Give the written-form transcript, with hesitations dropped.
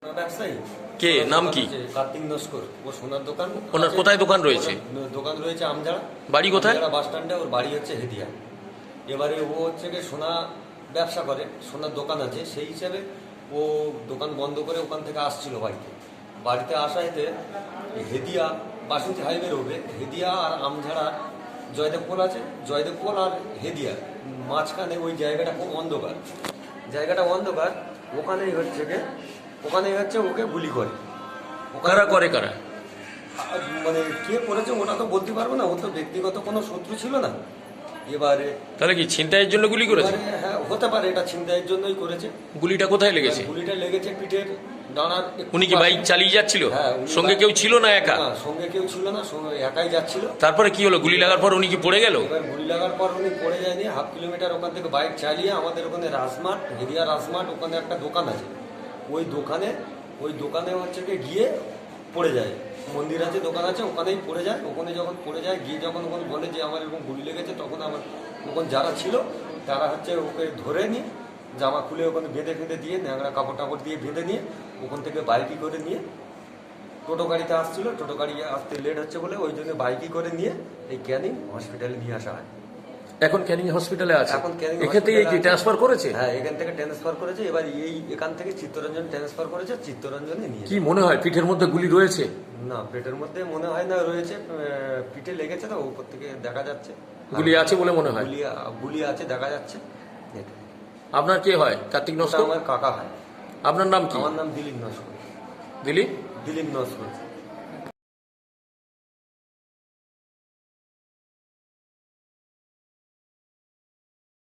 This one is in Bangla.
ব্যবসায়ী কে নাম কি? কার্তিক নস্কর। ও সোনার দোকান। ওনার কোথায় দোকান রয়েছে? দোকান রয়েছে আমজাড়া। বাড়ি কোথায়? বাস স্ট্যান্ডে। ওর বাড়ি হচ্ছে হেদিয়া। এবারে ও হচ্ছে কি সোনা ব্যবসা করে, সোনার দোকান আছে, সেই হিসাবে ও দোকান বন্ধ করে ওখান থেকে আসছিল বাড়িতে আসাইতে হেদিয়া বাসন্তী হাইওয়ে রোডে হেদিয়া আর আমঝাড়া জয়দেবপোল আছে, জয়দেবপোল আর হেদিয়া মাঝখানে ওই জায়গাটা খুব অন্ধকার, ওখানেই হচ্ছে ওকে গুলি করে। কারা করে কারা? মানে কে করেছে ওটা তো বলতে পারবো না, ও তো ব্যক্তিগত কোনো শত্রু ছিল না। এবারে তাহলে কি ছিনতাইয়ের জন্য গুলি করেছে? হ্যাঁ, হতে পারে এটা ছিনতাইয়ের জন্যই করেছে। গুলিটা কোথায় লেগেছে? গুলিটা লেগেছে পিঠের ডানার। উনি কি বাইক চালিয়ে যাচ্ছিল? হ্যাঁ। সঙ্গে কেউ ছিল না একা? না, সঙ্গে কেউ ছিল না, একাই যাচ্ছিল। তারপরে কি হলো? গুলি লাগার পর উনি কি পড়ে গেল? এবার গুলি লাগার পর উনি পড়ে যায়নি। হাফ কিলোমিটার ওখান থেকে বাইক চালিয়ে আমাদের ওখানে রাজমাঠ, হেরিয়া রাজমাঠ, ওখানে একটা দোকান আছে, ওই দোকানে হচ্ছে গিয়ে পড়ে যায়। মন্দির আছে, দোকান আছে, ওখানেই পড়ে যায়। ওখানে যখন পড়ে যায়, গিয়ে যখন ওখানে বলে যে আমার এরকম গুলি লেগেছে, তখন আমার ওখানে যারা ছিল তারা হচ্ছে ওকে ধরে নিয়ে জামা খুলে ওখানে বেঁধে দিয়ে, ন্যাংরা কাপড় টাপড় দিয়ে বেঁধে নিয়ে ওখান থেকে বাইকই করে নিয়ে টোটো গাড়িতে আসছিল। টোটো গাড়ি আসতে লেট হচ্ছে বলে ওই জন্য বাইকই করে নিয়ে এই ক্যানিং হসপিটালে নিয়ে আসা হয়। এখন ক্যানিং হসপিটালে আছে। এখন ক্যানিং এখান থেকে কি ট্রান্সফার করেছে? হ্যাঁ, এখান থেকে ট্রান্সফার করেছে। এবার এখান থেকে চিত্তরঞ্জন ট্রান্সফার করেছে, চিত্তরঞ্জনে নিয়ে। কি মনে হয় পিঠের মধ্যে গুলি রয়েছে? না, পেটের মধ্যে মনে হয় না রয়েছে, পিঠে লেগেছে তো, উপর থেকে দেখা যাচ্ছে গুলি আছে বলে মনে হয়। গুলি আছে দেখা যাচ্ছে। আপনার কে হয়? কার্তিক নস্কর? আমার কাকা হয়। আপনার নাম কি? আমার নাম দিলীপ নস্কর। দিলীপ দিলীপ নস্কর।